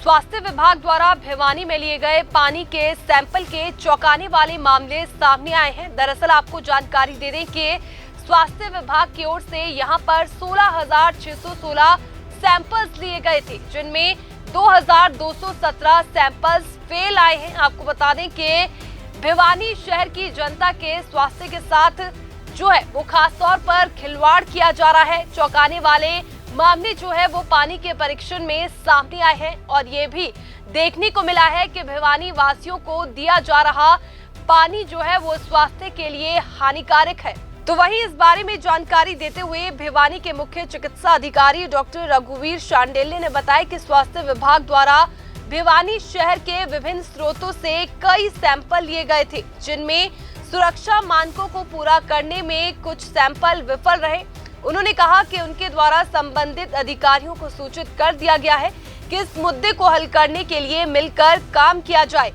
स्वास्थ्य विभाग द्वारा भिवानी में लिए गए पानी के सैंपल के चौंकाने वाले मामले सामने आए हैं। दरअसल आपको जानकारी दे दें कि स्वास्थ्य विभाग की ओर से यहां पर 16,616 सैंपल्स लिए गए थे, जिनमें 2,217 सैंपल्स फेल आए हैं। आपको बता दें कि भिवानी शहर की जनता के स्वास्थ्य के साथ जो है वो खास तौर पर खिलवाड़ किया जा रहा है। चौंकाने वाले मामले जो है वो पानी के परीक्षण में सामने आए हैं और ये भी देखने को मिला है कि भिवानी वासियों को दिया जा रहा पानी जो है वो स्वास्थ्य के लिए हानिकारक है। तो वहीं इस बारे में जानकारी देते हुए भिवानी के मुख्य चिकित्सा अधिकारी डॉक्टर रघुवीर शांडिल्य ने बताया कि स्वास्थ्य विभाग द्वारा भिवानी शहर के विभिन्न स्रोतों से कई सैंपल लिए गए थे, जिनमें सुरक्षा मानकों को पूरा करने में कुछ सैंपल विफल रहे। उन्होंने कहा कि उनके द्वारा संबंधित अधिकारियों को सूचित कर दिया गया है कि इस मुद्दे को हल करने के लिए मिलकर काम किया जाए।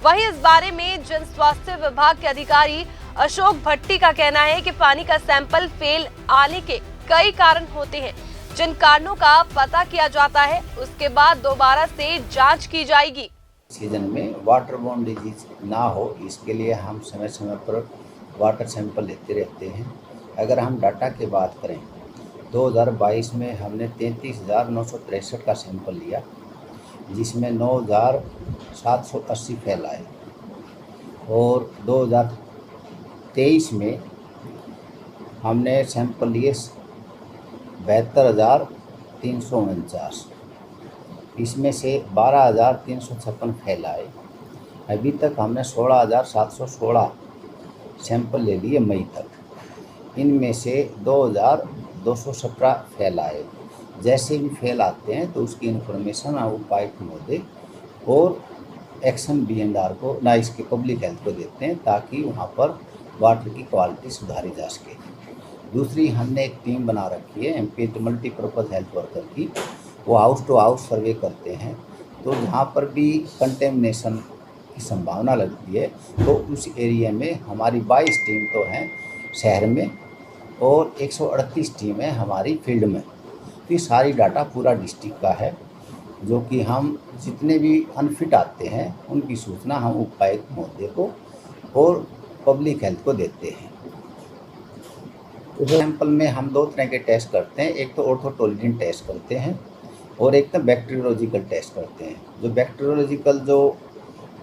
वहीं इस बारे में जन स्वास्थ्य विभाग के अधिकारी अशोक भट्टी का कहना है कि पानी का सैंपल फेल आने के कई कारण होते हैं, जिन कारणों का पता किया जाता है उसके बाद दोबारा से जांच की जाएगी। सीजन में वाटरबोर्न डिजीज ना हो, इसके लिए हम समय समय पर वाटर सैंपल लेते रहते हैं। अगर हम डाटा की बात करें, 2022 में हमने 33,963 का सैंपल लिया, जिसमें 9,780 फेल आए और 2023 में हमने सैंपल लिए 72,349, इसमें से 12,356 फेल आए। अभी तक हमने 16,716 सैंपल ले लिए मई तक, इनमें से 2,217 फेल आए। जैसे भी फेल आते हैं तो उसकी इन्फॉर्मेशन हम उपायुक्त महोदय और एक्शन BNR को ना इसके पब्लिक हेल्थ को देते हैं, ताकि वहाँ पर वाटर की क्वालिटी सुधारी जा सके। दूसरी, हमने एक टीम बना रखी है MP मल्टीपर्पज़ हेल्थ वर्कर की, वो हाउस टू हाउस सर्वे करते हैं। तो जहाँ पर भी कंटेमिनेशन की संभावना लगती है तो उस एरिया में हमारी 22 टीम तो हैं शहर में और 138 टीम है हमारी फील्ड में। तो ये सारी डाटा पूरा डिस्ट्रिक्ट का है, जो कि हम जितने भी अनफिट आते हैं उनकी सूचना हम उपायुक्त महोदय को और पब्लिक हेल्थ को देते हैं। तो सैंपल में हम 2 तरह के टेस्ट करते हैं, एक तो ऑर्थोटोलिडीन टेस्ट करते हैं और एक तो बैक्टीरियोलॉजिकल टेस्ट करते हैं। जो बैक्टीरियोलॉजिकल जो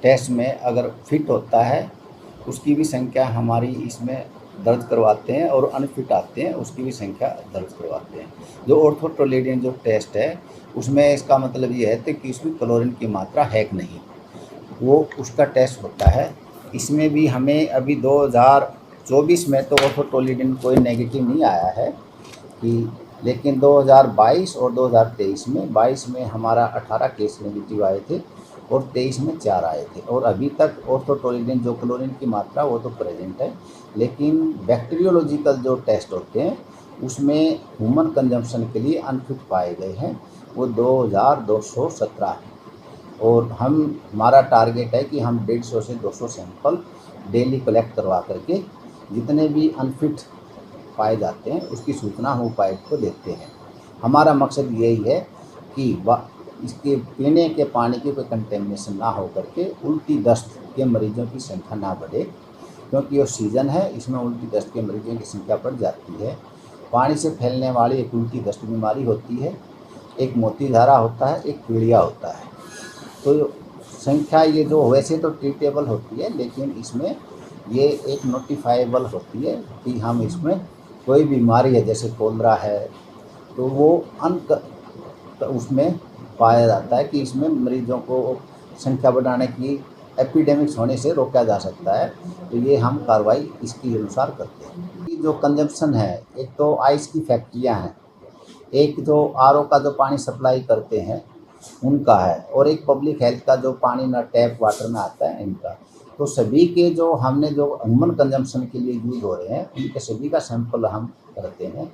टेस्ट में अगर फिट होता है उसकी भी संख्या हमारी इसमें दर्ज करवाते हैं और अनफिट आते हैं उसकी भी संख्या दर्ज करवाते हैं। जो ऑर्थोटोलिडीन जो टेस्ट है उसमें इसका मतलब ये है कि इसमें क्लोरीन की मात्रा है कि नहीं, वो उसका टेस्ट होता है। इसमें भी हमें अभी 2024 में तो ऑर्थोटोलिडीन कोई नेगेटिव नहीं आया है कि, लेकिन 2022 और 2023 में 22 में हमारा 18 केस नेगेटिव आए थे और 23 में 4 आए थे। और अभी तक ऑर्थोटोलिडीन जो क्लोरीन की मात्रा वो तो प्रेजेंट है, लेकिन बैक्टीरियोलॉजिकल जो टेस्ट होते हैं उसमें ह्यूमन कंजम्पशन के लिए अनफिट पाए गए हैं, वो 2,217 हैं। और हमारा टारगेट है कि हम 150 से 200 सैंपल डेली कलेक्ट करवा करके जितने भी अनफिट पाए जाते हैं उसकी सूचना हम उपायुक्त को देते हैं। हमारा मकसद यही है कि इसके पीने के पानी की कोई कंटेमिनेशन ना हो करके उल्टी दस्त के मरीजों की संख्या ना बढ़े, क्योंकि ये सीज़न है, इसमें उल्टी दस्त के मरीजों की संख्या बढ़ जाती है। पानी से फैलने वाली एक उल्टी दस्त बीमारी होती है, एक मोतीधारा होता है, एक पीलिया होता है। तो संख्या ये जो वैसे तो ट्रीटेबल होती है, लेकिन इसमें ये एक नोटिफाइबल होती है कि हम इसमें कोई बीमारी है जैसे कोलरा है तो वो उसमें पाया जाता है कि इसमें मरीजों को संख्या बढ़ाने की एपिडेमिक्स होने से रोका जा सकता है, तो ये हम कार्रवाई इसके अनुसार करते हैं। जो कंजम्पशन है, एक तो आइस की फैक्ट्रियां हैं, एक जो RO का जो पानी सप्लाई करते हैं उनका है, और एक पब्लिक हेल्थ का जो पानी ना टैप वाटर में आता है इनका। तो सभी के जो हमने जो ह्यूमन कंजम्पशन के लिए यूज हो रहे हैं उनके सभी का सैंपल हम करते हैं।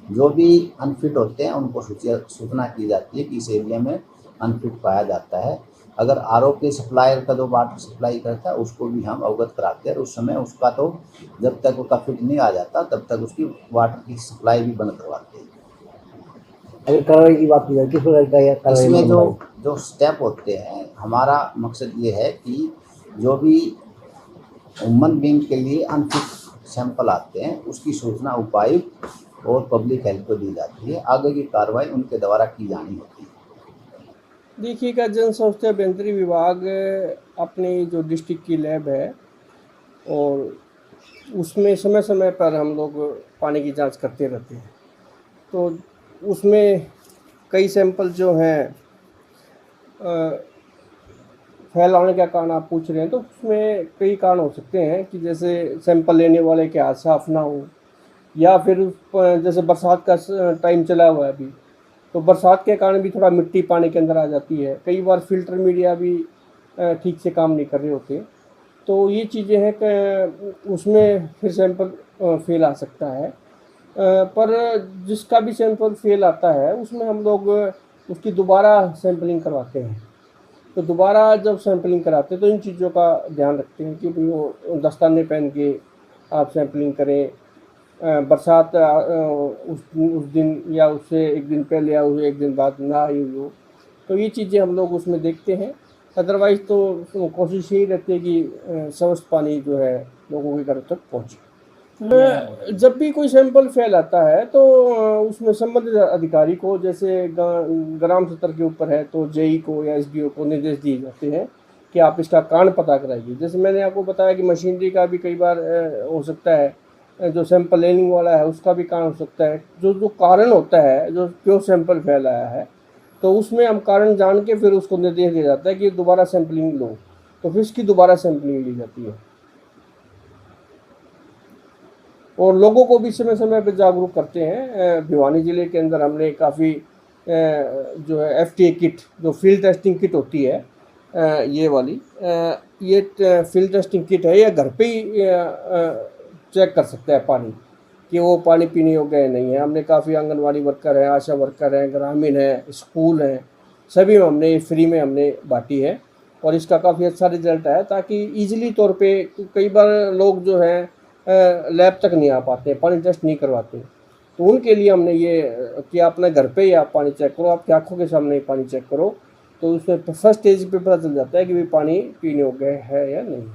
जो भी अनफिट होते हैं उनको सूचना की जाती है कि इस एरिया में अनफिट पाया जाता है। अगर RO के सप्लायर का जो वाटर सप्लाई करता है उसको भी हम अवगत कराते हैं, और उस समय उसका तो जब तक उसका फिट नहीं आ जाता तब तक उसकी वाटर की सप्लाई भी बंद करवाते हैं। अगर कार्रवाई की बात की जाए किस प्रकार का यह कार्रवाई इसमें जो मतलब जो स्टेप होते हैं, हमारा मकसद ये है कि जो भी ह्यूमन बीइंग के लिए अनफिट सैंपल आते हैं उसकी सूचना उपायुक्त और पब्लिक हेल्थ को दी जाती है। आगे की कार्रवाई उनके द्वारा की जानी होती है। देखिएगा, जन स्वास्थ्य अभियंत्रण विभाग अपनी जो डिस्ट्रिक्ट की लैब है और उसमें समय समय पर हम लोग पानी की जांच करते रहते हैं। तो उसमें कई सैंपल जो हैं फैलाने का कारण आप पूछ रहे हैं, तो उसमें कई कारण हो सकते हैं कि जैसे सैंपल लेने वाले के हाथ साफ ना हो, या फिर जैसे बरसात का टाइम चला हुआ है अभी, तो बरसात के कारण भी थोड़ा मिट्टी पानी के अंदर आ जाती है। कई बार फिल्टर मीडिया भी ठीक से काम नहीं कर रहे होते। तो ये चीज़ें हैं कि उसमें फिर सैंपल फेल आ सकता है। पर जिसका भी सैंपल फेल आता है उसमें हम लोग उसकी दोबारा सैंपलिंग करवाते हैं। तो दोबारा जब सैंपलिंग कराते हैं तो इन चीज़ों का ध्यान रखते हैं कि भाई वो दस्ताने पहन के आप सैंपलिंग करें। बरसात उस दिन या उससे एक दिन पहले या उससे एक दिन बाद ना आई हुई हो, तो ये चीज़ें हम लोग उसमें देखते हैं। अदरवाइज़ तो कोशिश यही रहती है कि स्वस्थ पानी जो है लोगों के घर तक पहुँचे। जब भी कोई सैंपल फेल आता है तो उसमें संबंधित अधिकारी को, जैसे ग्राम स्तर के ऊपर है तो जेई को या एसडीओ को निर्देश दिए जाते हैं कि आप इसका कारण पता कराइए। जैसे मैंने आपको बताया कि मशीनरी का भी कई बार हो सकता है, जो सैंपल लेने वाला है उसका भी कारण हो सकता है। जो जो कारण होता है, जो क्यों सैंपल फेल आया है, तो उसमें हम कारण जान के फिर उसको निर्देश दिया जाता है कि दोबारा सैंपलिंग लो, तो फिर इसकी दोबारा सैंपलिंग ली जाती है। और लोगों को भी समय समय पर जागरूक करते हैं। भिवानी ज़िले के अंदर हमने काफ़ी जो है एफटीए किट, जो फील्ड टेस्टिंग किट होती है, ये वाली ये फील्ड टेस्टिंग किट है, ये घर पे ही चेक कर सकता है पानी कि वो पानी पीने योग्य है नहीं है। हमने काफ़ी आंगनवाड़ी वर्कर हैं, आशा वर्कर हैं, ग्रामीण हैं, स्कूल हैं, सभी में हमने फ्री में हमने बांटी है और इसका काफ़ी अच्छा रिजल्ट है। ताकि ईजिली तौर पे कई बार लोग जो हैं लैब तक नहीं आ पाते, पानी टेस्ट नहीं करवाते, तो उनके लिए हमने ये कि अपने घर पे ही आप पानी चेक करो, आपकी आंखों के सामने ही पानी चेक करो, तो उसमें फर्स्ट स्टेज पे पता चल जाता है कि भाई पानी पीने योग्य है या नहीं।